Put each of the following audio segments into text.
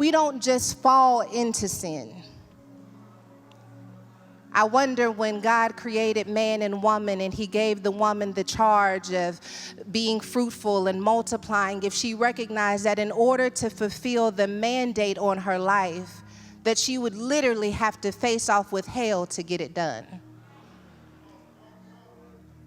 we don't just fall into sin. I wonder when God created man and woman and he gave the woman the charge of being fruitful and multiplying, if she recognized that in order to fulfill the mandate on her life, that she would literally have to face off with hell to get it done.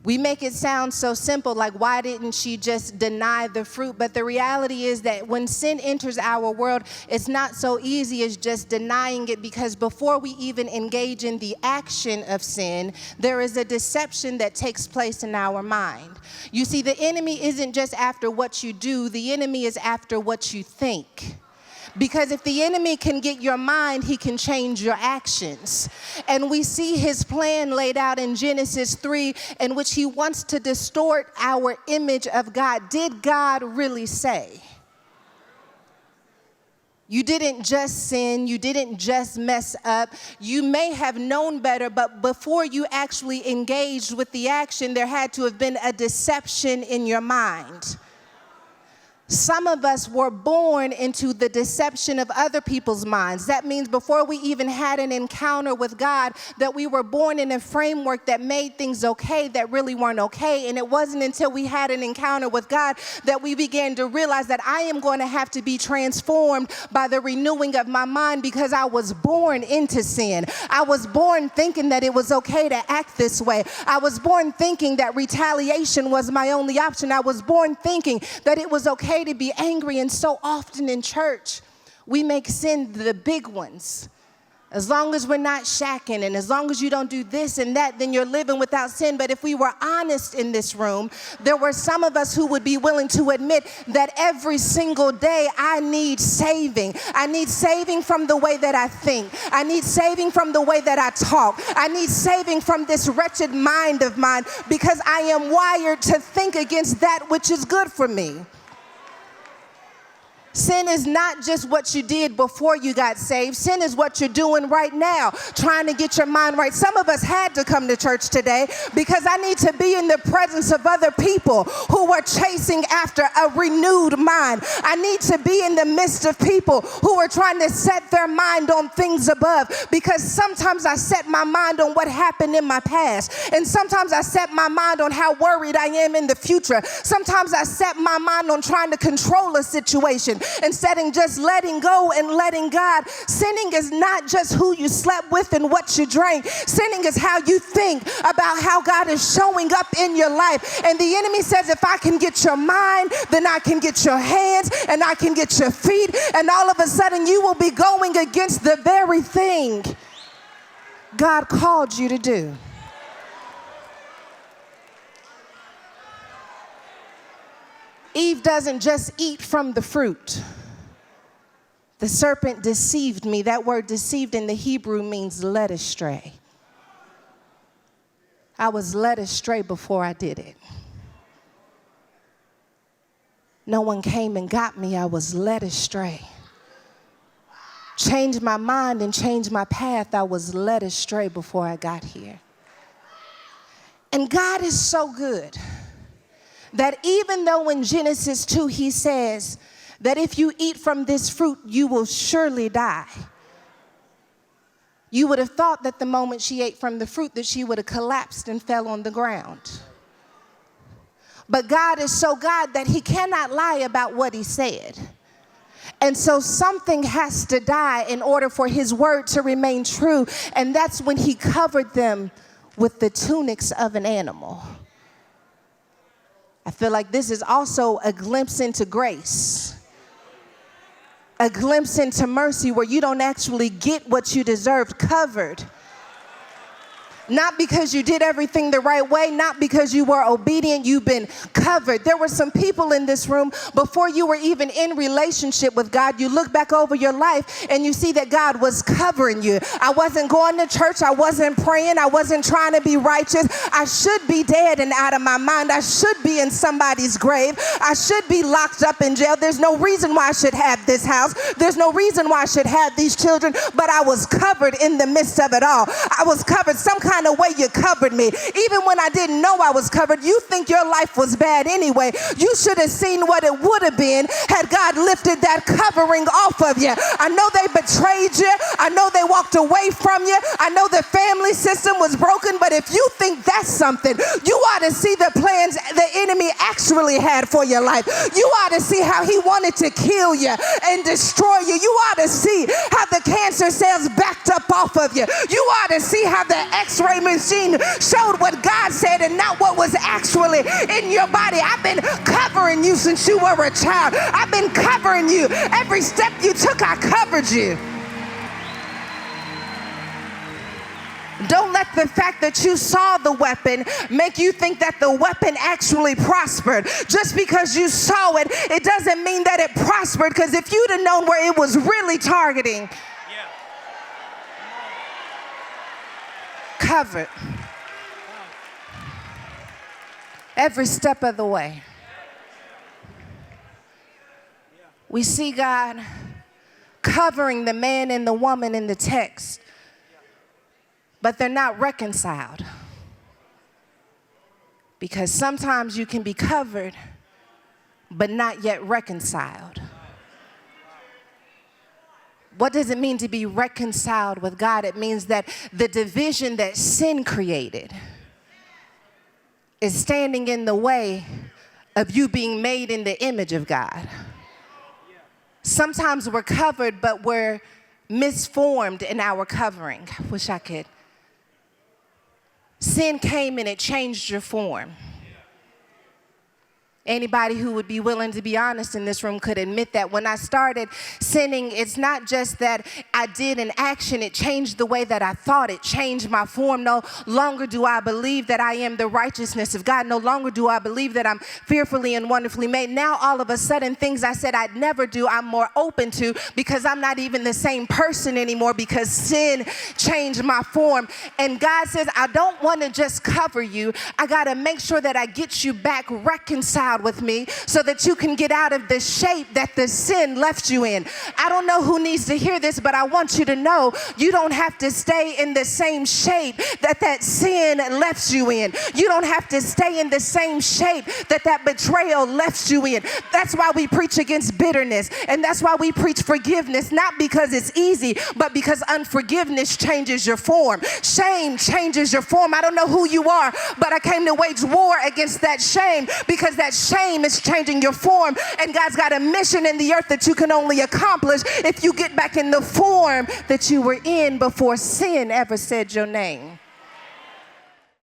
We make it sound so simple, like why didn't she just deny the fruit? But the reality is that when sin enters our world, it's not so easy as just denying it, because before we even engage in the action of sin, there is a deception that takes place in our mind. You see, the enemy isn't just after what you do, the enemy is after what you think. Because if the enemy can get your mind, he can change your actions. And we see his plan laid out in Genesis 3, in which he wants to distort our image of God. Did God really say? You didn't just sin, you didn't just mess up. You may have known better, but before you actually engaged with the action, there had to have been a deception in your mind. Some of us were born into the deception of other people's minds. That means before we even had an encounter with God, that we were born in a framework that made things okay that really weren't okay. And it wasn't until we had an encounter with God that we began to realize that I am going to have to be transformed by the renewing of my mind, because I was born into sin. I was born thinking that it was okay to act this way. I was born thinking that retaliation was my only option. I was born thinking that it was okay to be angry. And so often in church, we make sin the big ones. As long as we're not shacking, and as long as you don't do this and that, then you're living without sin. But if we were honest in this room, there were some of us who would be willing to admit that every single day I need saving. I need saving from the way that I think. I need saving from the way that I talk. I need saving from this wretched mind of mine, because I am wired to think against that which is good for me. Sin is not just what you did before you got saved. Sin is what you're doing right now, trying to get your mind right. Some of us had to come to church today because I need to be in the presence of other people who are chasing after a renewed mind. I need to be in the midst of people who are trying to set their mind on things above, because sometimes I set my mind on what happened in my past, and sometimes I set my mind on how worried I am in the future. Sometimes I set my mind on trying to control a situation instead of just letting go and letting God. Sinning is not just who you slept with and what you drank. Sinning is how you think about how God is showing up in your life. And the enemy says, if I can get your mind, then I can get your hands and I can get your feet. And all of a sudden you will be going against the very thing God called you to do. Eve doesn't just eat from the fruit. The serpent deceived me. That word deceived in the Hebrew means led astray. I was led astray before I did it. No one came and got me. I was led astray. Changed my mind and changed my path. I was led astray before I got here. And God is so good that even though in Genesis 2 he says that if you eat from this fruit, you will surely die. You would have thought that the moment she ate from the fruit that she would have collapsed and fell on the ground. But God is so God that he cannot lie about what he said. And so something has to die in order for his word to remain true. And that's when he covered them with the tunics of an animal. I feel like this is also a glimpse into grace, a glimpse into mercy, where you don't actually get what you deserved covered. Not because you did everything the right way, not because you were obedient, you've been covered. There were some people in this room, before you were even in relationship with God, you look back over your life and you see that God was covering you. I wasn't going to church, I wasn't praying, I wasn't trying to be righteous. I should be dead and out of my mind. I should be in somebody's grave. I should be locked up in jail. There's no reason why I should have this house. There's no reason why I should have these children, but I was covered in the midst of it all. I was covered. Some kind kind of way you covered me. Even when I didn't know I was covered, you think your life was bad anyway. You should have seen what it would have been had God lifted that covering off of you. I know they betrayed you. I know they walked away from you. I know the family system was broken, but if you think that's something, you ought to see the plans the enemy actually had for your life. You ought to see how he wanted to kill you and destroy you. You ought to see how the cancer cells backed up off of you. You ought to see how the x-ray machine showed what God said and not what was actually in your body. I've been covering you since you were a child. I've been covering you. Every step you took, I covered you. Don't let the fact that you saw the weapon make you think that the weapon actually prospered. Just because you saw it, it doesn't mean that it prospered, because if you'd have known where it was really targeting, covered every step of the way. We see God covering the man and the woman in the text, but they're not reconciled. Because sometimes you can be covered, but not yet reconciled. What does it mean to be reconciled with God? It means that the division that sin created is standing in the way of you being made in the image of God. Sometimes we're covered, but we're misformed in our covering. I wish I could. Sin came and it changed your form. Anybody who would be willing to be honest in this room could admit that when I started sinning, it's not just that I did an action, it changed the way that I thought, it changed my form. No longer do I believe that I am the righteousness of God. No longer do I believe that I'm fearfully and wonderfully made. Now all of a sudden things I said I'd never do, I'm more open to, because I'm not even the same person anymore, because sin changed my form. And God says, I don't want to just cover you. I got to make sure that I get you back reconciled with me so that you can get out of the shape that the sin left you in. I don't know who needs to hear this, but I want you to know you don't have to stay in the same shape that that sin left you in. You don't have to stay in the same shape that that betrayal left you in. That's why we preach against bitterness, and that's why we preach forgiveness, not because it's easy, but because unforgiveness changes your form. Shame changes your form. I don't know who you are, but I came to wage war against that shame, because that shame is changing your form, and God's got a mission in the earth that you can only accomplish if you get back in the form that you were in before sin ever said your name.